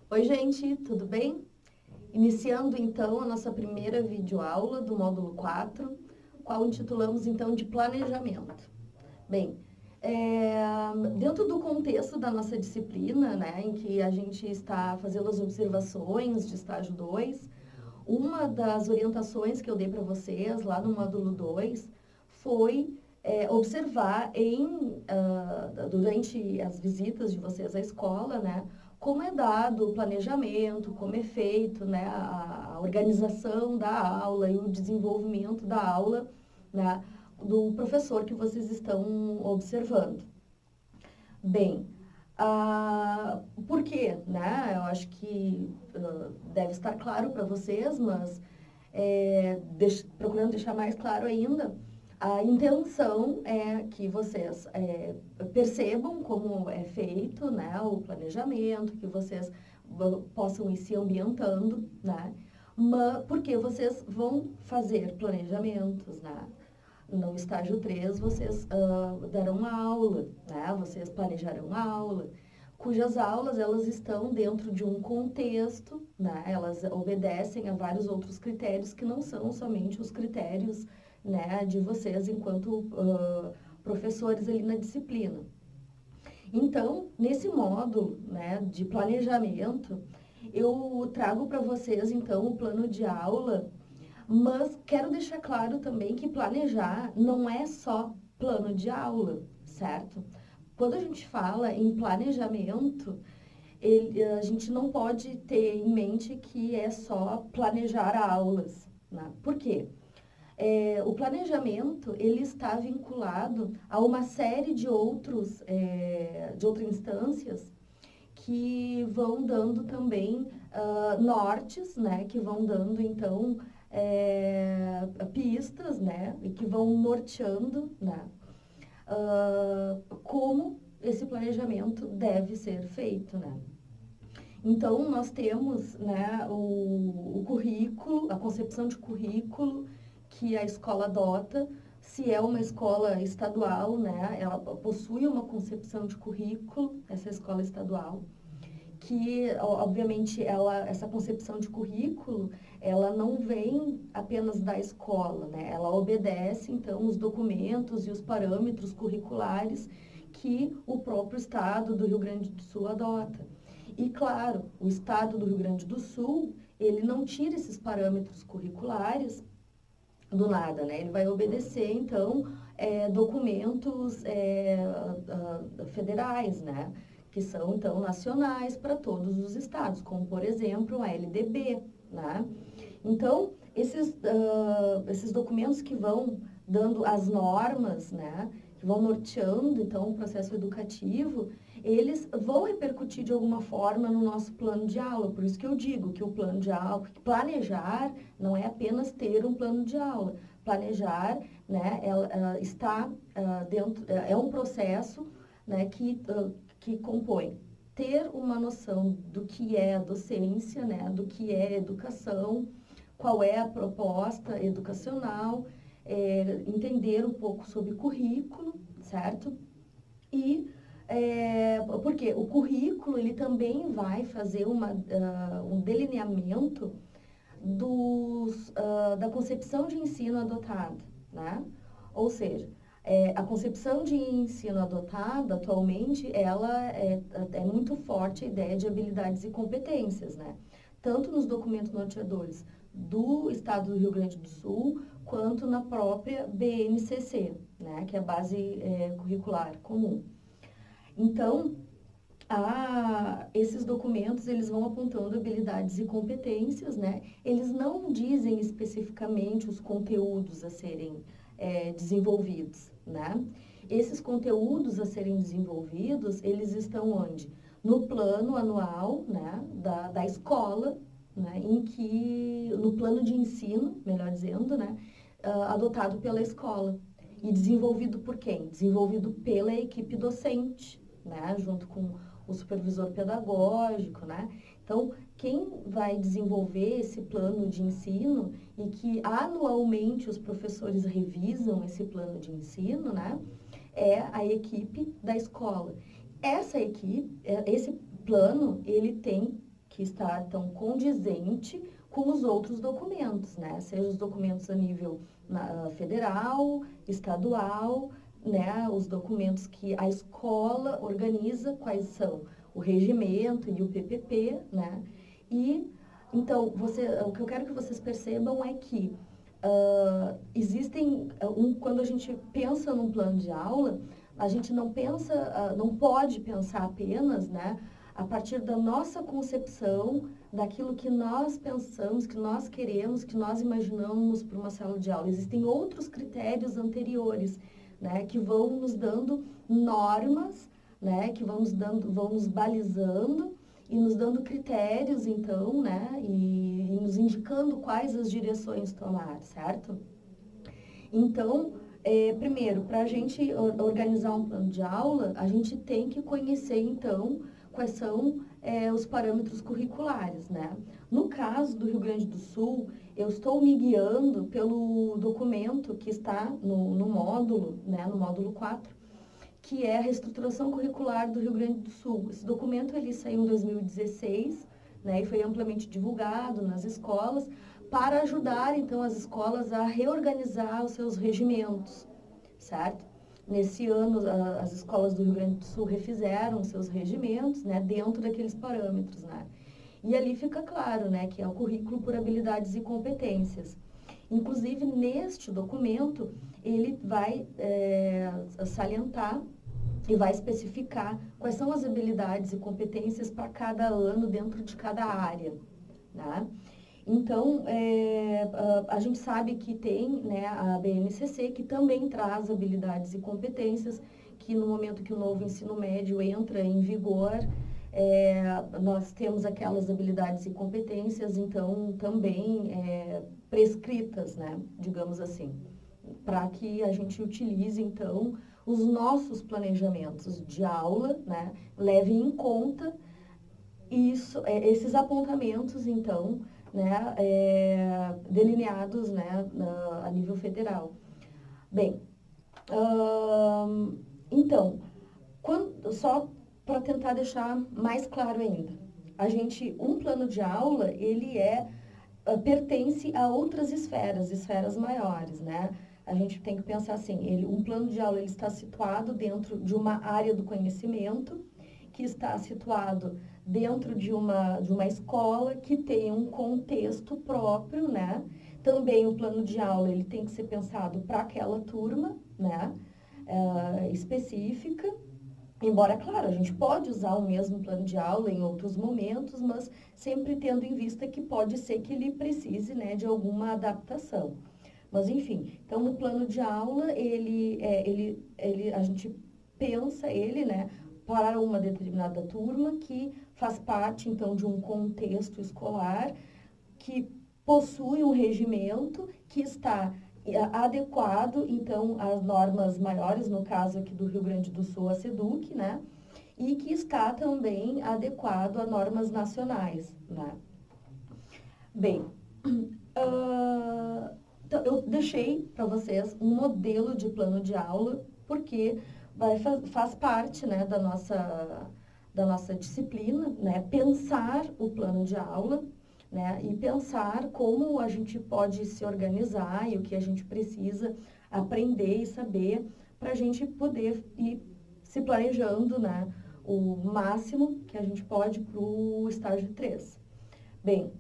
Oi, gente, tudo bem? Iniciando então a nossa primeira videoaula do módulo 4, qual intitulamos então de planejamento. Bem, dentro do contexto da nossa disciplina, né, em que a gente está fazendo as observações de estágio 2, uma das orientações que eu dei para vocês lá no módulo 2 foi observar durante as visitas de vocês à escola, né, como é dado o planejamento, como é feito, né, a organização da aula e o desenvolvimento da aula, né, do professor que vocês estão observando. Bem, por quê, né? Eu acho que deve estar claro para vocês, mas procurando deixar mais claro ainda, a intenção é que vocês percebam como é feito, né, o planejamento, que vocês possam ir se ambientando, né? Porque vocês vão fazer planejamentos, né? No estágio 3, vocês darão aula, né? Vocês planejarão aula, cujas aulas elas estão dentro de um contexto, né? Elas obedecem a vários outros critérios que não são somente os critérios, né, de vocês enquanto professores ali na disciplina. Então, nesse módulo, né, de planejamento, eu trago para vocês então o plano de aula, mas quero deixar claro também que planejar não é só plano de aula, certo? Quando a gente fala em planejamento, a gente não pode ter em mente que é só planejar aulas, né? Por quê? O planejamento ele está vinculado a uma série de outras instâncias que vão dando também nortes, né? Que vão dando então pistas, né? E que vão norteando, né? Como esse planejamento deve ser feito, né? Então, nós temos, né, o currículo, a concepção de currículo que a escola adota. Se é uma escola estadual, né, ela possui uma concepção de currículo, essa escola estadual, que, obviamente, essa concepção de currículo, ela não vem apenas da escola, né? Ela obedece, então, os documentos e os parâmetros curriculares que o próprio Estado do Rio Grande do Sul adota. E, claro, o Estado do Rio Grande do Sul, ele não tira esses parâmetros curriculares do nada, né? Ele vai obedecer, então, documentos federais, né? Que são, então, nacionais para todos os estados, como, por exemplo, a LDB, né? Então, esses documentos que vão dando as normas, né? Que vão norteando, então, o processo educativo, eles vão repercutir de alguma forma no nosso plano de aula. Por isso que eu digo que o plano de aula, planejar não é apenas ter um plano de aula. Planejar, né, ela está dentro, é um processo, né, que compõe ter uma noção do que é a docência, né, do que é a educação, qual é a proposta educacional, entender um pouco sobre currículo, certo? E porque o currículo ele também vai fazer um delineamento da concepção de ensino adotada, né? Ou seja, a concepção de ensino adotada, atualmente, ela é muito forte a ideia de habilidades e competências, né? Tanto nos documentos norteadores do Estado do Rio Grande do Sul, quanto na própria BNCC, né? Que é a Base Curricular Comum. Então, esses documentos, eles vão apontando habilidades e competências, né? Eles não dizem especificamente os conteúdos a serem desenvolvidos, né? Esses conteúdos a serem desenvolvidos, eles estão onde? No plano anual, né, da escola, né, no plano de ensino, melhor dizendo, né, adotado pela escola. E desenvolvido por quem? Desenvolvido pela equipe docente, né, junto com o supervisor pedagógico, né? Então, quem vai desenvolver esse plano de ensino e que anualmente os professores revisam esse plano de ensino, né? É a equipe da escola. Esse plano, ele tem que está tão condizente com os outros documentos, né? Seja os documentos a nível federal, estadual, né? Os documentos que a escola organiza, quais são o regimento e o PPP, né? E, então, o que eu quero que vocês percebam é que quando a gente pensa num plano de aula, a gente não pensa, não pode pensar apenas, né, a partir da nossa concepção, daquilo que nós pensamos, que nós queremos, que nós imaginamos para uma sala de aula. Existem outros critérios anteriores, né, que vão nos dando normas, né, que vão nos balizando e nos dando critérios, então, né, e nos indicando quais as direções tomar, certo? Então, primeiro, para a gente organizar um plano de aula, a gente tem que conhecer, então, quais são os parâmetros curriculares, né? No caso do Rio Grande do Sul, eu estou me guiando pelo documento que está no módulo, né, no módulo 4, que é a reestruturação curricular do Rio Grande do Sul. Esse documento ele saiu em 2016, né, e foi amplamente divulgado nas escolas, para ajudar, então, as escolas a reorganizar os seus regimentos, certo? Nesse ano, as escolas do Rio Grande do Sul refizeram os seus regimentos, né, dentro daqueles parâmetros, né? E ali fica claro, né, que é o currículo por habilidades e competências. Inclusive, neste documento, ele vai salientar e vai especificar quais são as habilidades e competências para cada ano dentro de cada área, né? Então, a gente sabe que tem, né, a BNCC, que também traz habilidades e competências, que no momento que o novo ensino médio entra em vigor, nós temos aquelas habilidades e competências, então, também prescritas, né, digamos assim, para que a gente utilize, então, os nossos planejamentos de aula, né, levem em conta esses apontamentos, então, né, delineados, né, a nível federal. Bem, então, só para tentar deixar mais claro ainda, um plano de aula, ele pertence a outras esferas maiores, né? A gente tem que pensar assim, um plano de aula ele está situado dentro de uma área do conhecimento, que está situado dentro de uma escola que tem um contexto próprio, né? Também o plano de aula ele tem que ser pensado para aquela turma, né? Específica. Embora, claro, a gente pode usar o mesmo plano de aula em outros momentos, mas sempre tendo em vista que pode ser que ele precise, né, de alguma adaptação. Mas, enfim, então, no plano de aula, a gente pensa ele, né, para uma determinada turma que faz parte, então, de um contexto escolar que possui um regimento que está adequado, então, às normas maiores, no caso aqui do Rio Grande do Sul, a SEDUC, né? E que está também adequado a normas nacionais, né? Bem, então, eu deixei para vocês um modelo de plano de aula, porque faz parte, né, da nossa disciplina, né? Pensar o plano de aula, né, e pensar como a gente pode se organizar e o que a gente precisa aprender e saber para a gente poder ir se planejando, né, o máximo que a gente pode para o estágio 3. Bem,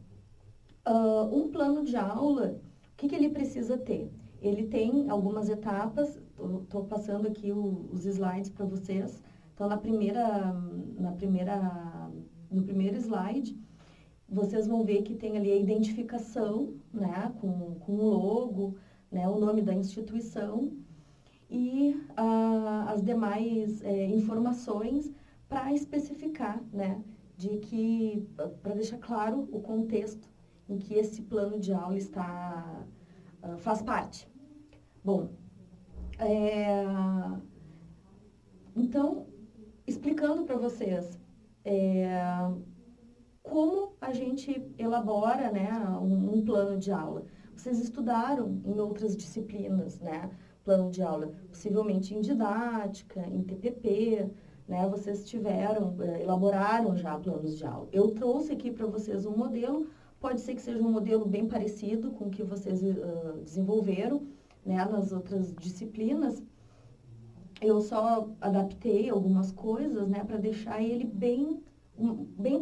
um plano de aula, o que ele precisa ter? Ele tem algumas etapas, estou passando aqui os slides para vocês. Então, no primeiro slide, vocês vão ver que tem ali a identificação, né, com o logo, né, o nome da instituição e as demais informações para especificar, né, para deixar claro o contexto em que esse plano de aula faz parte. Bom, então, explicando para vocês como a gente elabora, né, um plano de aula. Vocês estudaram em outras disciplinas, né, plano de aula, possivelmente em didática, em TPP, né, vocês elaboraram já planos de aula. Eu trouxe aqui para vocês um modelo, pode ser que seja um modelo bem parecido com o que vocês desenvolveram, né, nas outras disciplinas. Eu só adaptei algumas coisas, né, para deixar ele bem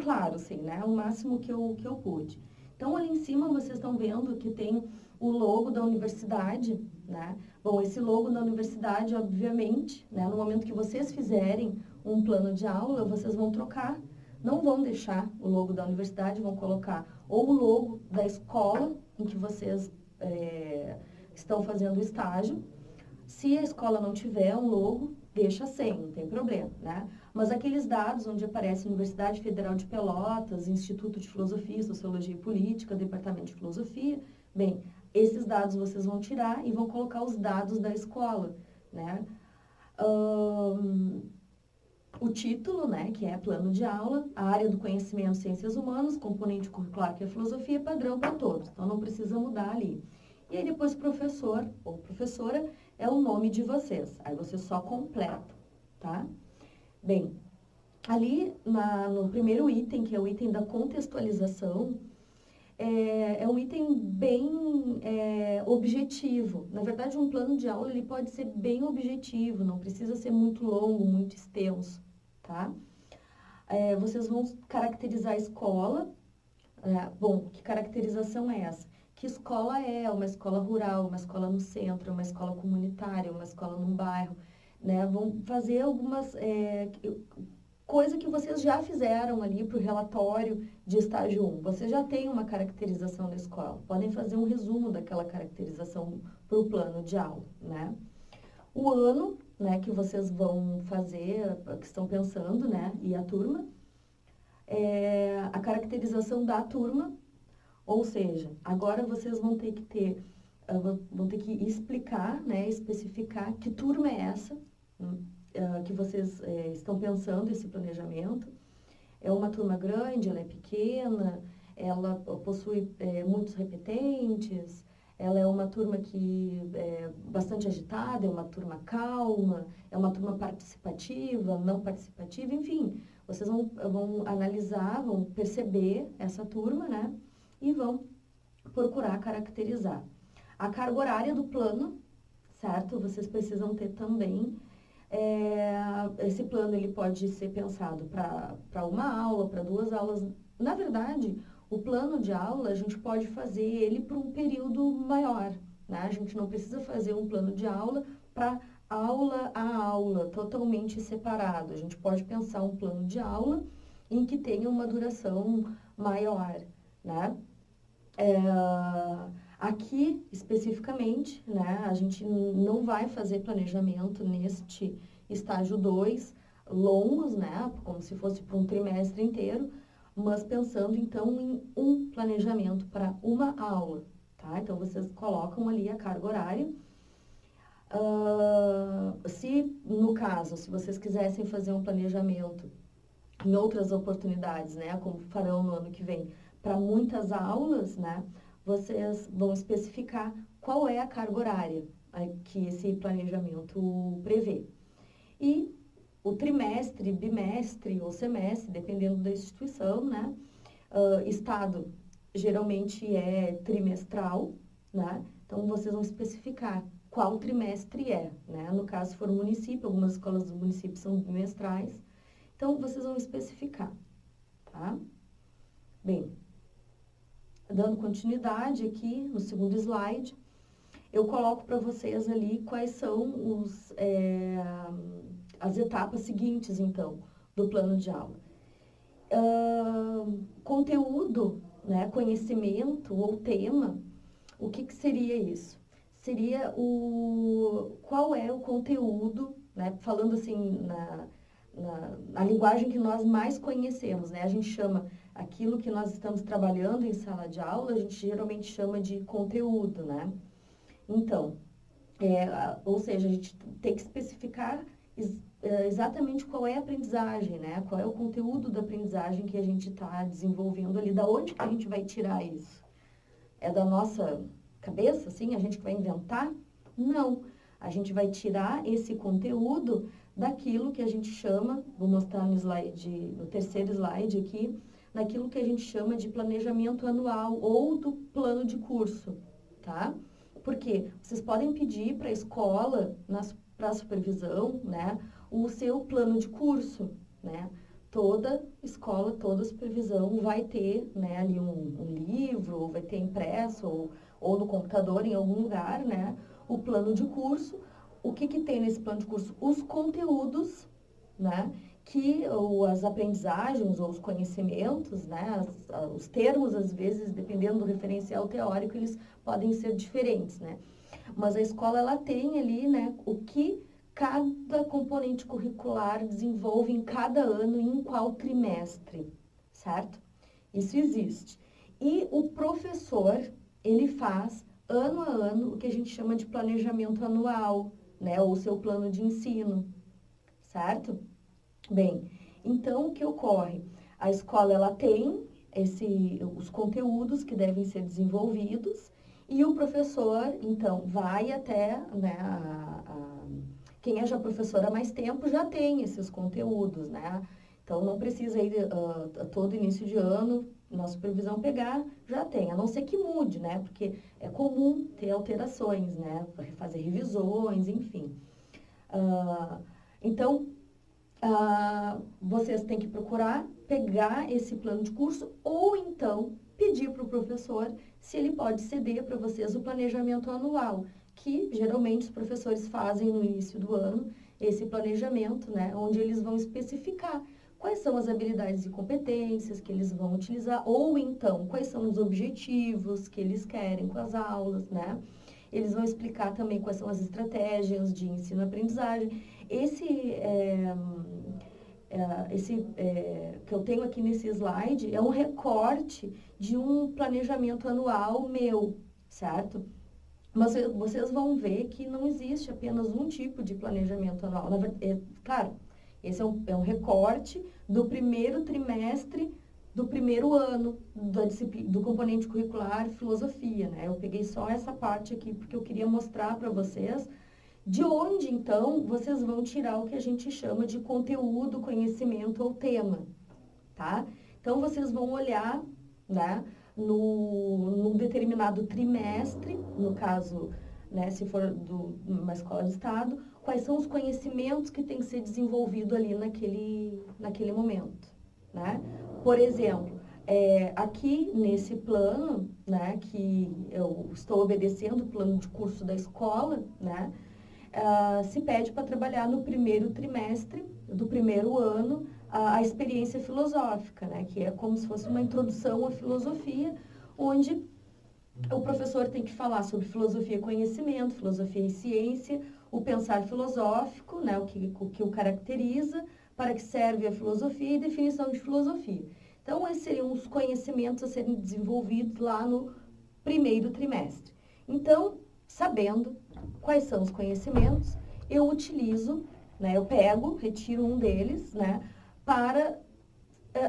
claro, assim, né, o máximo que eu pude. Então, ali em cima vocês estão vendo que tem o logo da universidade, né? Bom, esse logo da universidade, obviamente, né, no momento que vocês fizerem um plano de aula, vocês vão trocar, não vão deixar o logo da universidade, vão colocar ou o logo da escola em que vocês estão fazendo o estágio. Se a escola não tiver um logo, deixa sem, não tem problema, né? Mas aqueles dados onde aparece Universidade Federal de Pelotas, Instituto de Filosofia, Sociologia e Política, Departamento de Filosofia, bem, esses dados vocês vão tirar e vão colocar os dados da escola, né? O título, né, que é plano de aula, a área do conhecimento, ciências humanas, componente curricular, que é filosofia, padrão para todos, então não precisa mudar ali. E aí depois professor ou professora é o nome de vocês, aí você só completa, tá? Bem, ali no primeiro item, que é o item da contextualização, é um item bem objetivo. Na verdade, um plano de aula ele pode ser bem objetivo, não precisa ser muito longo, muito extenso, tá? Vocês vão caracterizar a escola. Bom, que caracterização é essa? Que escola é? Uma escola rural, uma escola no centro, uma escola comunitária, uma escola num bairro, né? Vão fazer algumas coisa que vocês já fizeram ali para o relatório de estágio 1. Vocês já têm uma caracterização da escola. Podem fazer um resumo daquela caracterização para o plano de aula, né? O ano, né, que vocês vão fazer, que estão pensando, né, e a turma. A caracterização da turma, ou seja, agora vocês vão ter que explicar, né, especificar que turma é essa, que vocês estão pensando esse planejamento. É uma turma grande, ela é pequena, ela possui muitos repetentes, ela é uma turma que é bastante agitada, é uma turma calma, é uma turma participativa, não participativa, enfim. Vocês vão analisar, vão perceber essa turma, né? E vão procurar caracterizar. A carga horária do plano, certo? Vocês precisam ter também. Esse plano ele pode ser pensado para uma aula, para 2 aulas. Na verdade, o plano de aula a gente pode fazer ele por um período maior, né? A gente não precisa fazer um plano de aula para aula a aula, totalmente separado. A gente pode pensar um plano de aula em que tenha uma duração maior, né? Aqui, especificamente, né, a gente não vai fazer planejamento neste estágio 2 longos, né, como se fosse para um trimestre inteiro, mas pensando, então, em um planejamento para uma aula, tá? Então, vocês colocam ali a carga horária. No caso, se vocês quisessem fazer um planejamento em outras oportunidades, né, como farão no ano que vem, para muitas aulas, né, vocês vão especificar qual é a carga horária que esse planejamento prevê. E o trimestre, bimestre ou semestre, dependendo da instituição, né, estado geralmente é trimestral, né, então vocês vão especificar qual trimestre é, né, no caso se for um município, algumas escolas do município são bimestrais, então vocês vão especificar, tá? Bem, dando continuidade aqui no segundo slide, eu coloco para vocês ali quais são as etapas seguintes, então, do plano de aula. Conteúdo, né, conhecimento ou tema, o que seria isso? Seria qual é o conteúdo, né, falando assim na linguagem que nós mais conhecemos, né, a gente chama aquilo que nós estamos trabalhando em sala de aula, a gente geralmente chama de conteúdo, né? Então, ou seja, a gente tem que especificar exatamente qual é a aprendizagem, né? Qual é o conteúdo da aprendizagem que a gente está desenvolvendo ali, da onde que a gente vai tirar isso? É da nossa cabeça, assim, a gente que vai inventar? Não, a gente vai tirar esse conteúdo daquilo que a gente chama, vou mostrar no slide, no terceiro slide aqui, naquilo que a gente chama de planejamento anual ou do plano de curso, tá? Porque vocês podem pedir para a escola, para a supervisão, né, o seu plano de curso, né? Toda escola, toda supervisão vai ter, né, ali um livro, ou vai ter impresso, ou no computador, em algum lugar, né, o plano de curso. O que que tem nesse plano de curso? Os conteúdos, né, ou as aprendizagens, ou os conhecimentos, né, os termos, às vezes, dependendo do referencial teórico, eles podem ser diferentes, né. Mas a escola, ela tem ali, né, o que cada componente curricular desenvolve em cada ano e em qual trimestre, certo? Isso existe. E o professor, ele faz, ano a ano, o que a gente chama de planejamento anual, né, ou seu plano de ensino, certo? Bem, então, o que ocorre? A escola, ela tem os conteúdos que devem ser desenvolvidos e o professor, então, vai até, né, quem é já professor há mais tempo já tem esses conteúdos, né? Então, não precisa ir todo início de ano, na supervisão pegar, já tem, a não ser que mude, né? Porque é comum ter alterações, né? Fazer revisões, enfim. Então, vocês têm que procurar pegar esse plano de curso ou então pedir para o professor se ele pode ceder para vocês o planejamento anual, que geralmente os professores fazem no início do ano, esse planejamento, né, onde eles vão especificar quais são as habilidades e competências que eles vão utilizar, ou então quais são os objetivos que eles querem com as aulas, né? Eles vão explicar também quais são as estratégias de ensino-aprendizagem. Esse que eu tenho aqui nesse slide é um recorte de um planejamento anual meu, certo? Mas vocês vão ver que não existe apenas um tipo de planejamento anual. Claro, esse é um recorte do primeiro trimestre do primeiro ano do componente curricular filosofia, né? Eu peguei só essa parte aqui porque eu queria mostrar para vocês de onde, então, vocês vão tirar o que a gente chama de conteúdo, conhecimento ou tema, tá? Então, vocês vão olhar, né, num determinado trimestre, no caso, né, se for uma escola de estado, quais são os conhecimentos que tem que ser desenvolvido ali naquele momento, né? Por exemplo, aqui nesse plano, né, que eu estou obedecendo o plano de curso da escola, né, se pede para trabalhar no primeiro trimestre do primeiro ano a experiência filosófica, né, que é como se fosse uma introdução à filosofia, onde o professor tem que falar sobre filosofia e conhecimento, filosofia e ciência, o pensar filosófico, né, o que o caracteriza, para que serve a filosofia e definição de filosofia. Então, esses seriam os conhecimentos a serem desenvolvidos lá no primeiro trimestre. Então, sabendo quais são os conhecimentos, eu utilizo, né, eu pego, retiro um deles, né, para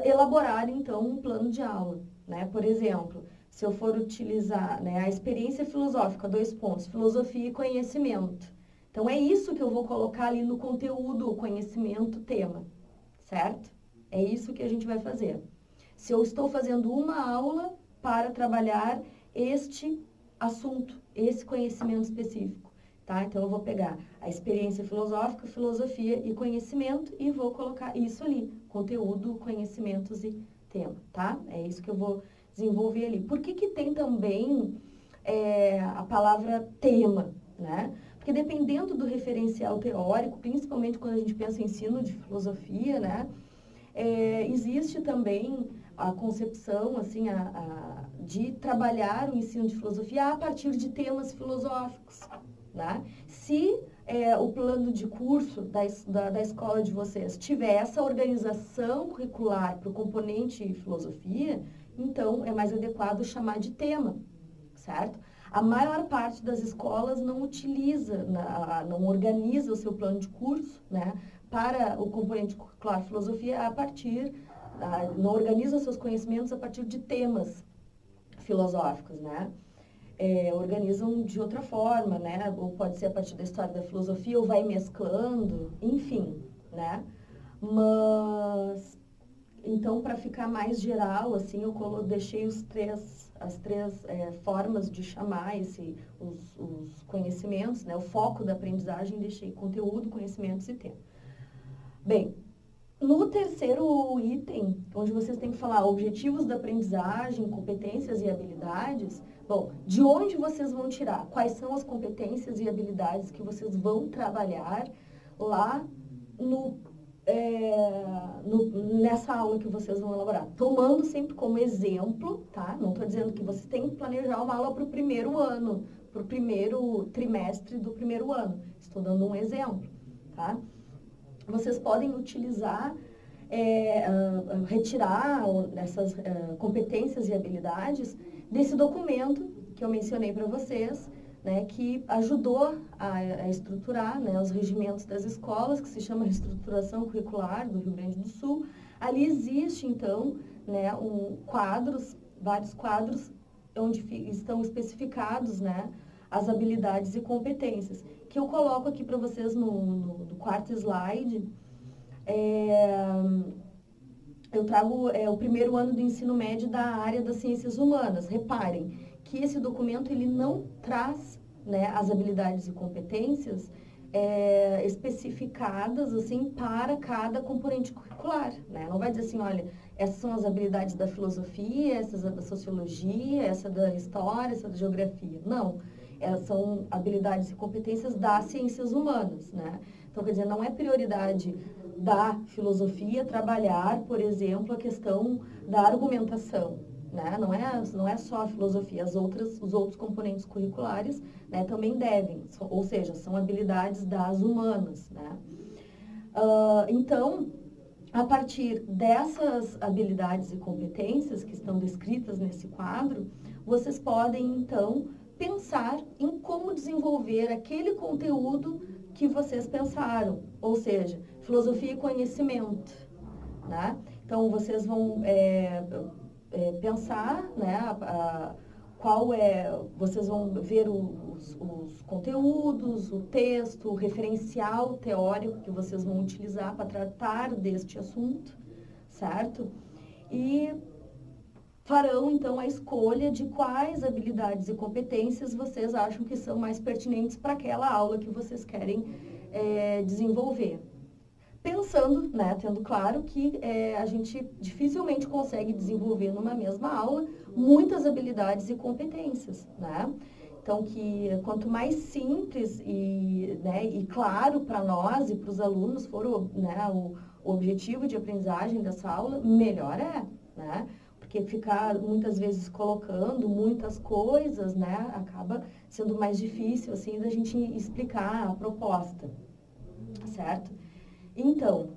elaborar, então, um plano de aula, né? Por exemplo, se eu for utilizar, né, a experiência filosófica, 2 pontos, filosofia e conhecimento. Então, é isso que eu vou colocar ali no conteúdo, conhecimento, tema, certo? É isso que a gente vai fazer. Se eu estou fazendo uma aula para trabalhar este assunto, esse conhecimento específico, tá? Então, eu vou pegar a experiência filosófica, filosofia e conhecimento e vou colocar isso ali, conteúdo, conhecimentos e tema, tá? É isso que eu vou desenvolver ali. Por que que tem também a palavra tema, né? Porque dependendo do referencial teórico, principalmente quando a gente pensa em ensino de filosofia, né? Existe também a concepção, assim, de trabalhar o ensino de filosofia a partir de temas filosóficos, né? Se o plano de curso da escola de vocês tiver essa organização curricular para o componente filosofia, então é mais adequado chamar de tema, certo? A maior parte das escolas não utiliza, não organiza o seu plano de curso, né, para o componente curricular filosofia a partir, não organiza seus conhecimentos a partir de temas filosóficos, né? organizam de outra forma, né? Ou pode ser a partir da história da filosofia, ou vai mesclando, enfim, né? Mas, então, para ficar mais geral, assim, eu deixei as três formas de chamar os conhecimentos, né? O foco da aprendizagem, deixei conteúdo, conhecimentos e tema. Bem, no terceiro item, onde vocês têm que falar objetivos da aprendizagem, competências e habilidades, bom, de onde vocês vão tirar? Quais são as competências e habilidades que vocês vão trabalhar lá nessa aula que vocês vão elaborar? Tomando sempre como exemplo, tá? Não estou dizendo que vocês têm que planejar uma aula para o primeiro ano, para o primeiro trimestre do primeiro ano. Estou dando um exemplo, tá? Vocês podem utilizar, retirar essas competências e habilidades desse documento que eu mencionei para vocês, né, que ajudou a estruturar, né, os regimentos das escolas, que se chama Reestruturação Curricular do Rio Grande do Sul. Ali existe, então, né, vários quadros, onde estão especificados, né, as habilidades e competências, que eu coloco aqui para vocês no quarto slide. Eu trago o primeiro ano do ensino médio da área das ciências humanas. Reparem que esse documento ele não traz, né, as habilidades e competências especificadas assim para cada componente curricular, né? Não vai dizer assim, olha, essas são as habilidades da filosofia, essas da sociologia, essa da história, essa da geografia. Não. São habilidades e competências das ciências humanas, né? Então, quer dizer, não é prioridade da filosofia trabalhar, por exemplo, a questão da argumentação, né? Não é só a filosofia, os outros componentes curriculares, né, também devem, ou seja, são habilidades das humanas, né? Então, a partir dessas habilidades e competências que estão descritas nesse quadro, vocês podem, então, pensar em como desenvolver aquele conteúdo que vocês pensaram, ou seja, filosofia e conhecimento, né? Então, vocês vão pensar, né, vocês vão ver os conteúdos, o texto, o referencial teórico que vocês vão utilizar para tratar deste assunto, certo? E farão, então, a escolha de quais habilidades e competências vocês acham que são mais pertinentes para aquela aula que vocês querem desenvolver. Pensando, né, tendo claro que a gente dificilmente consegue desenvolver numa mesma aula muitas habilidades e competências, né? Então, quanto mais simples e claro para nós e para os alunos for o objetivo de aprendizagem dessa aula, melhor né? Porque ficar muitas vezes colocando muitas coisas, né, acaba sendo mais difícil, assim, da gente explicar a proposta, certo? Então,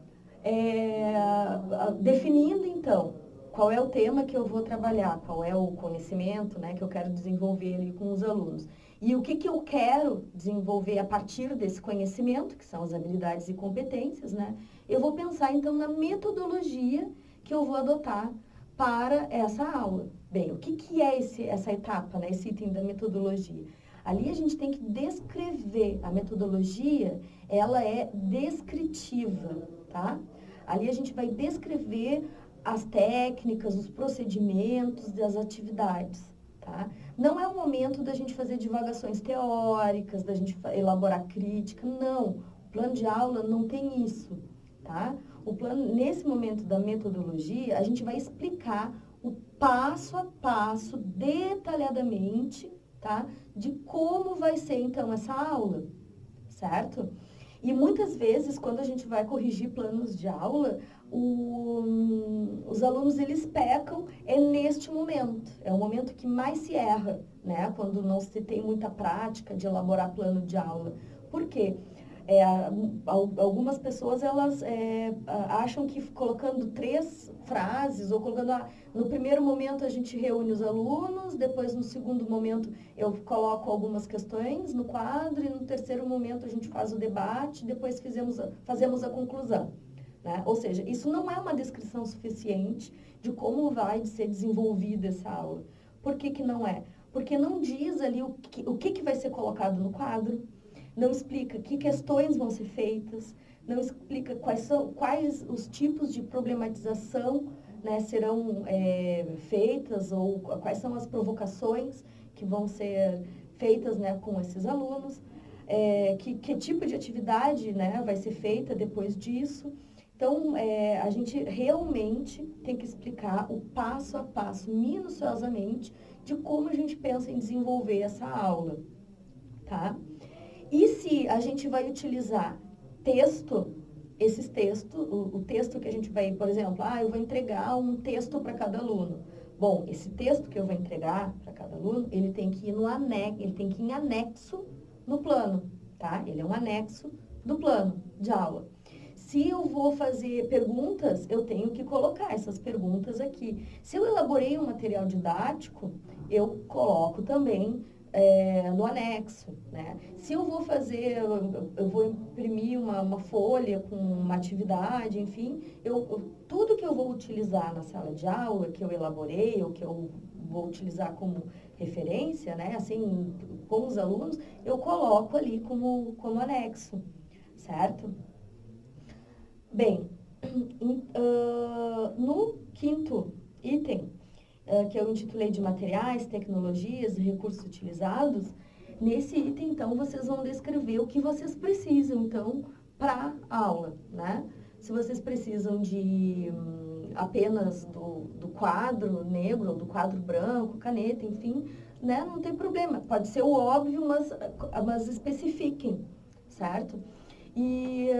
definindo, então, qual é o tema que eu vou trabalhar, qual é o conhecimento, né, que eu quero desenvolver ali com os alunos. E o que eu quero desenvolver a partir desse conhecimento, que são as habilidades e competências, né, eu vou pensar, então, na metodologia que eu vou adotar para essa aula. Bem, o que é essa etapa, né, esse item da metodologia? Ali a gente tem que descrever. A metodologia, ela é descritiva, tá? Ali a gente vai descrever as técnicas, os procedimentos das atividades, tá? Não é o momento da gente fazer divagações teóricas, da gente elaborar crítica, não. O plano de aula não tem isso, tá? Nesse momento da metodologia, a gente vai explicar o passo a passo, detalhadamente, tá? De como vai ser, então, essa aula, certo? E muitas vezes, quando a gente vai corrigir planos de aula, os alunos, eles pecam neste momento. É o momento que mais se erra, né? Quando não se tem muita prática de elaborar plano de aula. Por quê? Algumas pessoas, elas acham que colocando 3 frases, ou colocando, no primeiro momento a gente reúne os alunos, depois no segundo momento eu coloco algumas questões no quadro, e no terceiro momento a gente faz o debate, depois fazemos a conclusão, né? Ou seja, isso não é uma descrição suficiente de como vai ser desenvolvida essa aula. Por que que não é? porque não diz ali o que vai ser colocado no quadro, não explica que questões vão ser feitas, não explica quais os tipos de problematização, né, serão feitas, ou quais são as provocações que vão ser feitas, né, com esses alunos, que tipo de atividade, né, vai ser feita depois disso. Então, a gente realmente tem que explicar o passo a passo, minuciosamente, de como a gente pensa em desenvolver essa aula, tá? E se a gente vai utilizar texto, esses textos, o texto que a gente vai, por exemplo, eu vou entregar um texto para cada aluno. Bom, esse texto que eu vou entregar para cada aluno, ele tem que ir ele tem que ir em anexo no plano, tá? Ele é um anexo do plano de aula. Se eu vou fazer perguntas, eu tenho que colocar essas perguntas aqui. Se eu elaborei um material didático, eu coloco também no anexo, né? Se eu vou fazer, eu vou imprimir uma folha com uma atividade, enfim, tudo que eu vou utilizar na sala de aula, que eu elaborei, ou que eu vou utilizar como referência, né? Assim, com os alunos, eu coloco ali como anexo, certo? Bem, no quinto item, que eu intitulei de materiais, tecnologias e recursos utilizados, nesse item, então, vocês vão descrever o que vocês precisam, então, para a aula, né? Se vocês precisam de apenas do quadro negro, ou do quadro branco, caneta, enfim, né? Não tem problema. Pode ser o óbvio, mas especifiquem, certo? E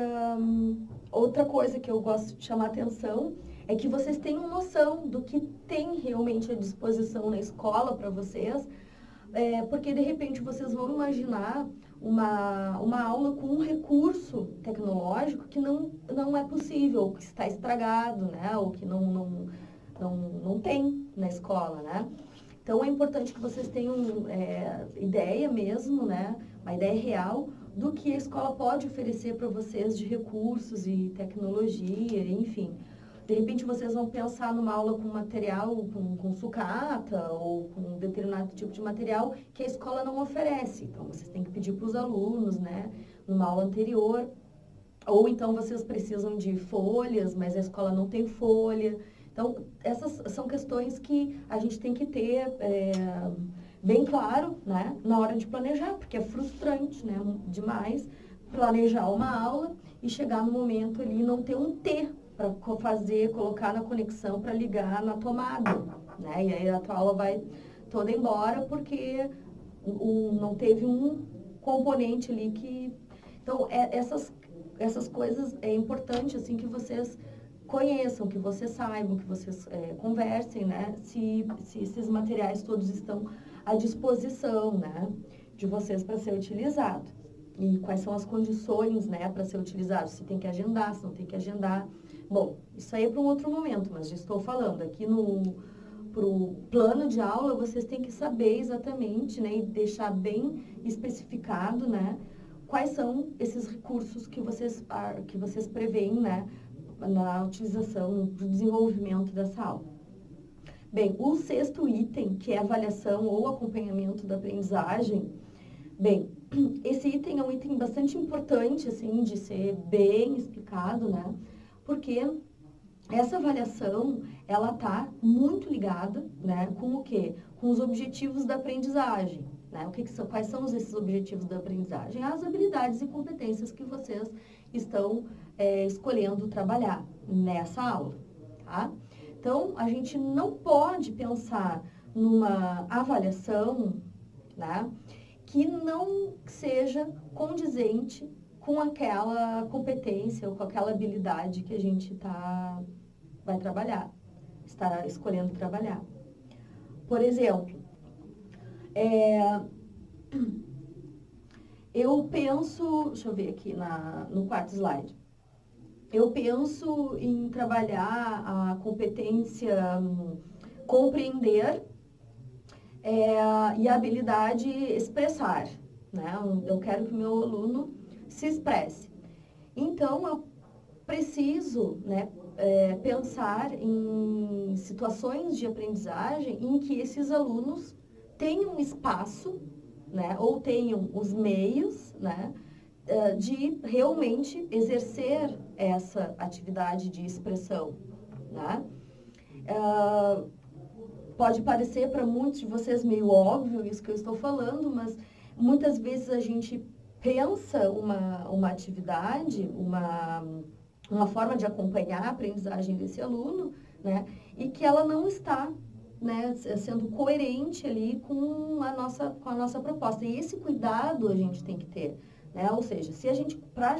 outra coisa que eu gosto de chamar atenção é que vocês tenham noção do que tem realmente à disposição na escola para vocês, porque de repente vocês vão imaginar uma aula com um recurso tecnológico que não é possível, ou que está estragado, né? Ou que não tem na escola, né? Então, é importante que vocês tenham ideia mesmo, né? Uma ideia real do que a escola pode oferecer para vocês de recursos e tecnologia, enfim. De repente, vocês vão pensar numa aula com material, com sucata ou com um determinado tipo de material que a escola não oferece. Então, vocês têm que pedir para os alunos, né? Numa aula anterior. Ou então, vocês precisam de folhas, mas a escola não tem folha. Então, essas são questões que a gente tem que ter bem claro, né, na hora de planejar, porque é frustrante, né, demais planejar uma aula e chegar no momento ali e não ter um T para colocar na conexão para ligar na tomada, né, e aí a tua aula vai toda embora porque não teve um componente ali que... Então, essas coisas é importante, assim, que vocês conheçam, que vocês saibam, que vocês conversem, né, se esses materiais todos estão à disposição, né, de vocês para ser utilizado. E quais são as condições, né, para ser utilizado, se tem que agendar, se não tem que agendar. Bom, isso aí é para um outro momento, mas já estou falando aqui pro plano de aula, vocês têm que saber exatamente, né, e deixar bem especificado, né, quais são esses recursos que vocês preveem, né, na utilização, no desenvolvimento dessa aula. Bem, o sexto item, que é avaliação ou acompanhamento da aprendizagem, bem, esse item é um item bastante importante, assim, de ser bem explicado, né? Porque essa avaliação, ela está muito ligada, né, com o quê? Com os objetivos da aprendizagem, né? Quais são esses objetivos da aprendizagem? As habilidades e competências que vocês estão escolhendo trabalhar nessa aula, tá? Então, a gente não pode pensar numa avaliação, né, que não seja condizente com aquela competência ou com aquela habilidade que a gente vai trabalhar, está escolhendo trabalhar. Por exemplo, eu penso, deixa eu ver aqui no quarto slide, eu penso em trabalhar a competência compreender e a habilidade expressar, né? Eu quero que o meu aluno se expresse. Então, eu preciso, né, pensar em situações de aprendizagem em que esses alunos tenham espaço, né, ou tenham os meios, né, de realmente exercer essa atividade de expressão, né? Pode parecer para muitos de vocês meio óbvio isso que eu estou falando, mas muitas vezes a gente pensa uma atividade, uma forma de acompanhar a aprendizagem desse aluno, né, e que ela não está, né, sendo coerente ali com a nossa proposta. E esse cuidado a gente tem que ter, né? Ou seja, se para a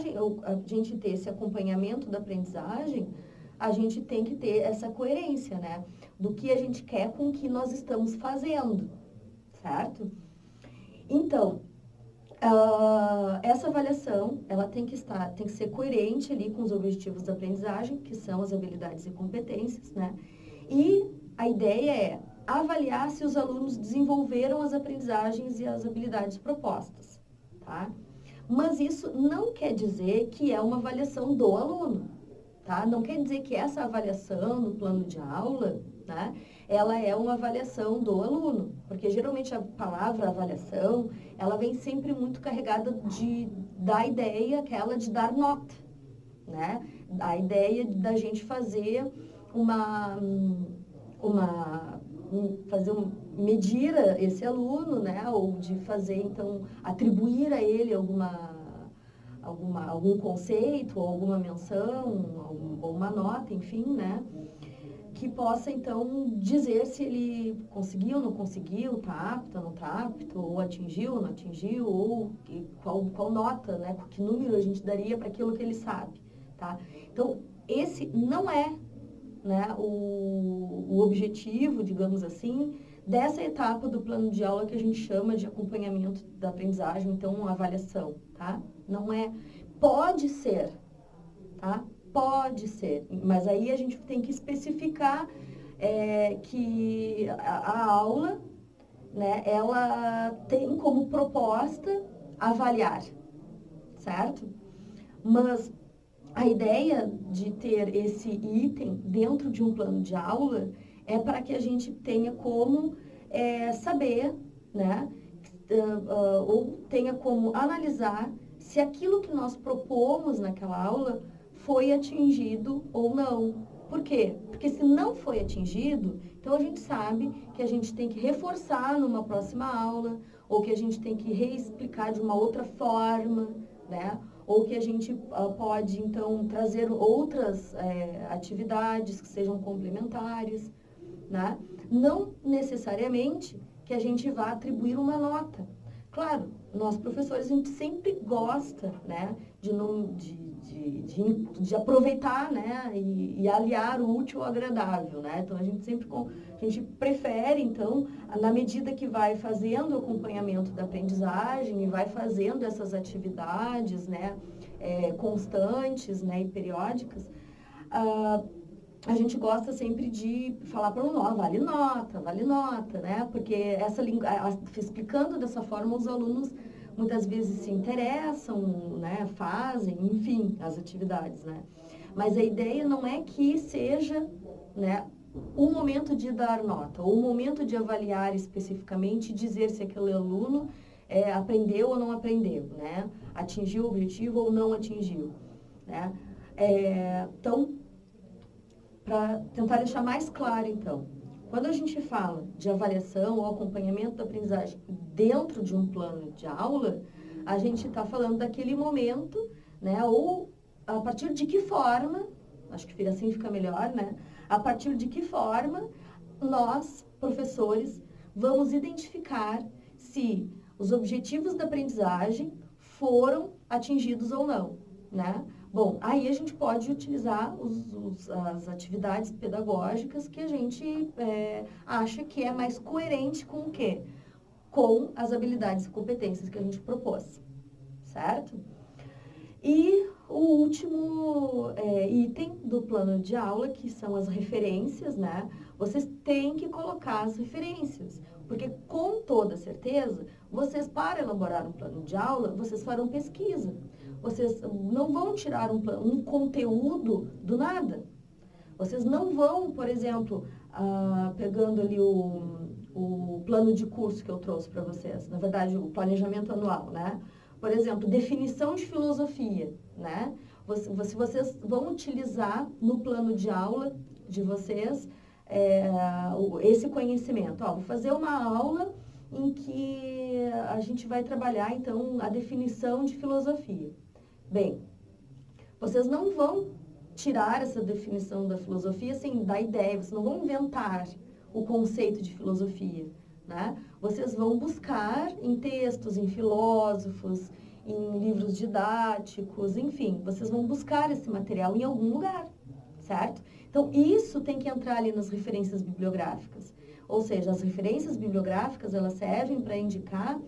gente ter esse acompanhamento da aprendizagem, a gente tem que ter essa coerência, né, do que a gente quer com o que nós estamos fazendo, certo? Então, essa avaliação, ela tem que ser coerente ali com os objetivos da aprendizagem, que são as habilidades e competências, né? E a ideia é avaliar se os alunos desenvolveram as aprendizagens e as habilidades propostas, tá? Mas isso não quer dizer que é uma avaliação do aluno, tá? Não quer dizer que essa avaliação no plano de aula, né, ela é uma avaliação do aluno, porque geralmente a palavra avaliação, ela vem sempre muito carregada da ideia aquela de dar nota, né? A ideia da gente fazer medir esse aluno, né? Ou de fazer, então, atribuir a ele algum conceito, ou alguma menção, ou uma nota, enfim, né? Que possa, então, dizer se ele conseguiu, não conseguiu, está apto, não está apto, ou atingiu, não atingiu, ou qual nota, né? Que número a gente daria para aquilo que ele sabe, tá? Então, esse não é, né, o objetivo, digamos assim, dessa etapa do plano de aula que a gente chama de acompanhamento da aprendizagem, então, avaliação, tá? Não é, pode ser, tá? Pode ser, mas aí a gente tem que especificar que a aula, né, ela tem como proposta avaliar, certo? Mas a ideia de ter esse item dentro de um plano de aula é para que a gente tenha como saber, né, ou tenha como analisar se aquilo que nós propomos naquela aula foi atingido ou não. Por quê? Porque se não foi atingido, então a gente sabe que a gente tem que reforçar numa próxima aula, ou que a gente tem que reexplicar de uma outra forma, né? Ou que a gente pode, então, trazer outras atividades que sejam complementares, né? Não necessariamente que a gente vá atribuir uma nota. Claro, nós professores, a gente sempre gosta, né, de aproveitar, né, e aliar o útil ao agradável, né? Então, a gente prefere, então, na medida que vai fazendo o acompanhamento da aprendizagem e vai fazendo essas atividades, né, constantes, né, e periódicas, a gente gosta sempre de falar para o aluno, vale nota, né? Porque explicando dessa forma, os alunos muitas vezes se interessam, né? Fazem, enfim, as atividades, né? Mas a ideia não é que seja, né, o momento de dar nota, ou o momento de avaliar especificamente e dizer se aquele aluno aprendeu ou não aprendeu, né? Atingiu o objetivo ou não atingiu, né? Então, para tentar deixar mais claro, então, quando a gente fala de avaliação ou acompanhamento da aprendizagem dentro de um plano de aula, a gente está falando daquele momento, né, ou a partir de que forma, acho que assim fica melhor, né, a partir de que forma nós, professores, vamos identificar se os objetivos da aprendizagem foram atingidos ou não, né? Bom, aí a gente pode utilizar as atividades pedagógicas que a gente acha que é mais coerente com o quê? Com as habilidades e competências que a gente propôs, certo? E o último item do plano de aula, que são as referências, né? Vocês têm que colocar as referências, porque com toda certeza, vocês, para elaborar um plano de aula, vocês farão pesquisa. Vocês não vão tirar um conteúdo do nada. Vocês não vão, por exemplo, pegando ali o o plano de curso que eu trouxe para vocês, na verdade, o planejamento anual, né? Por exemplo, definição de filosofia, né? Vocês vão utilizar no plano de aula de vocês esse conhecimento. Ó, vou fazer uma aula em que a gente vai trabalhar, então, a definição de filosofia. Bem, vocês não vão tirar essa definição da filosofia sem dar ideia, vocês não vão inventar o conceito de filosofia, né? Vocês vão buscar em textos, em filósofos, em livros didáticos, enfim, vocês vão buscar esse material em algum lugar, certo? Então, isso tem que entrar ali nas referências bibliográficas. Ou seja, as referências bibliográficas, elas servem para indicar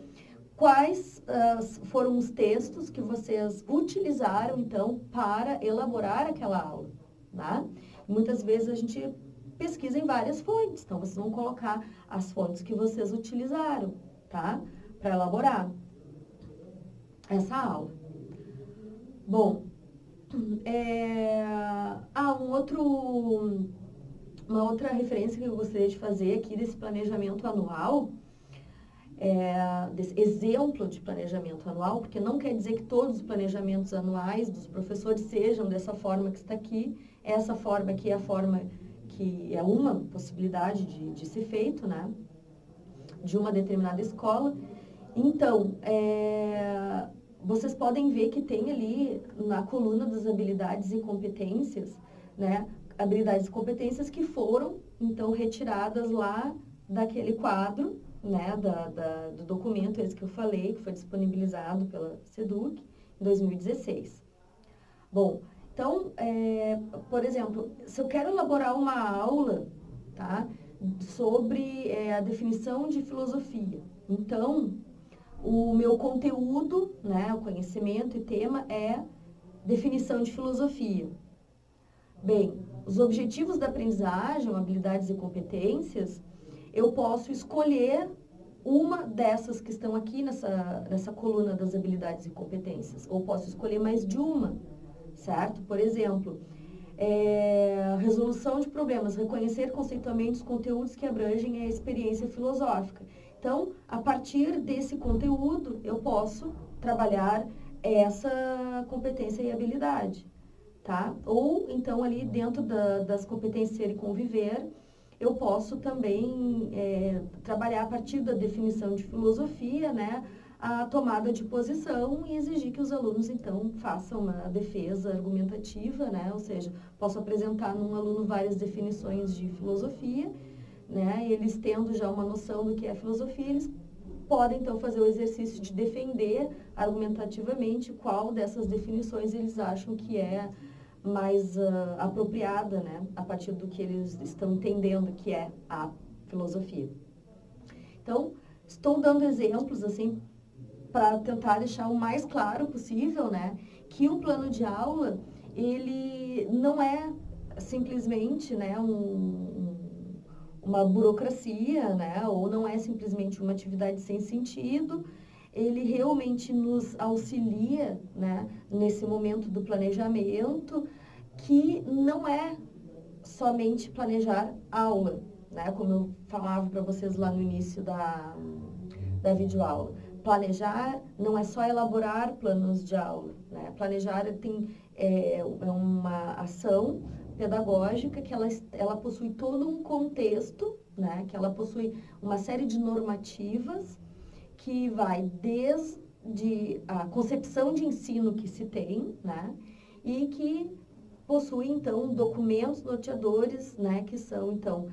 quais foram os textos que vocês utilizaram, então, para elaborar aquela aula, tá? Muitas vezes a gente pesquisa em várias fontes, então vocês vão colocar as fontes que vocês utilizaram, tá? Para elaborar essa aula. Bom, uma outra referência que eu gostaria de fazer aqui desse planejamento anual, desse exemplo de planejamento anual, porque não quer dizer que todos os planejamentos anuais dos professores sejam dessa forma que está aqui. Essa forma aqui é a forma que é uma possibilidade de ser feito, né? De uma determinada escola. Então, vocês podem ver que tem ali na coluna das habilidades e competências, né? Habilidades e competências que foram, então, retiradas lá daquele quadro, né? Do documento esse que eu falei, que foi disponibilizado pela SEDUC em 2016. Bom, então, por exemplo, se eu quero elaborar uma aula, tá? Sobre a definição de filosofia, então, o meu conteúdo, né, o conhecimento e tema é definição de filosofia. Bem, os objetivos da aprendizagem, habilidades e competências, eu posso escolher uma dessas que estão aqui nessa coluna das habilidades e competências, ou posso escolher mais de uma, certo? Por exemplo, resolução de problemas, reconhecer conceitualmente os conteúdos que abrangem a experiência filosófica. Então, a partir desse conteúdo, eu posso trabalhar essa competência e habilidade, tá? Ou, então, ali dentro das competências ser e conviver, eu posso também trabalhar a partir da definição de filosofia, né? A tomada de posição e exigir que os alunos, então, façam uma defesa argumentativa, né? Ou seja, posso apresentar num aluno várias definições de filosofia, né? E eles tendo já uma noção do que é filosofia, eles podem, então, fazer o exercício de defender argumentativamente qual dessas definições eles acham que é mais apropriada, né? A partir do que eles estão entendendo que é a filosofia. Então, estou dando exemplos, assim, para tentar deixar o mais claro possível, né? Que o plano de aula, ele não é simplesmente, né, uma burocracia, né? Ou não é simplesmente uma atividade sem sentido. Ele realmente nos auxilia, né, nesse momento do planejamento, que não é somente planejar aula, né? Como eu falava para vocês lá no início da videoaula. Planejar não é só elaborar planos de aula, né? Planejar é uma ação pedagógica que ela possui todo um contexto, né? Que ela possui uma série de normativas que vai desde a concepção de ensino que se tem, né? E que possui, então, documentos norteadores, né? Que são, então,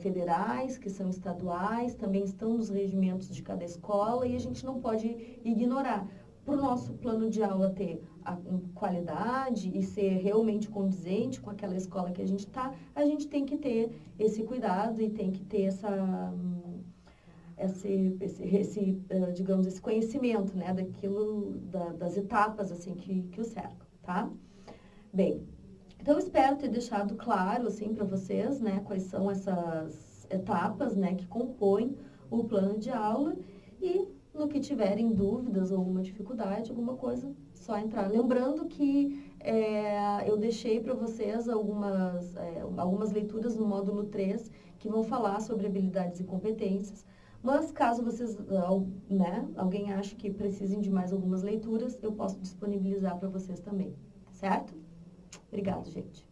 federais, que são estaduais, também estão nos regimentos de cada escola e a gente não pode ignorar. Para o nosso plano de aula ter a qualidade e ser realmente condizente com aquela escola que a gente está, a gente tem que ter esse cuidado e tem que ter digamos, esse conhecimento, né, das etapas, assim, que o cercam, tá? Bem, então, eu espero ter deixado claro, assim, para vocês, né, quais são essas etapas, né, que compõem o plano de aula e, no que tiverem dúvidas ou alguma dificuldade, alguma coisa, só entrar. Lembrando que eu deixei para vocês algumas leituras no módulo 3 que vão falar sobre habilidades e competências. Mas caso vocês, né, alguém ache que precisem de mais algumas leituras, eu posso disponibilizar para vocês também, certo? Obrigado, gente.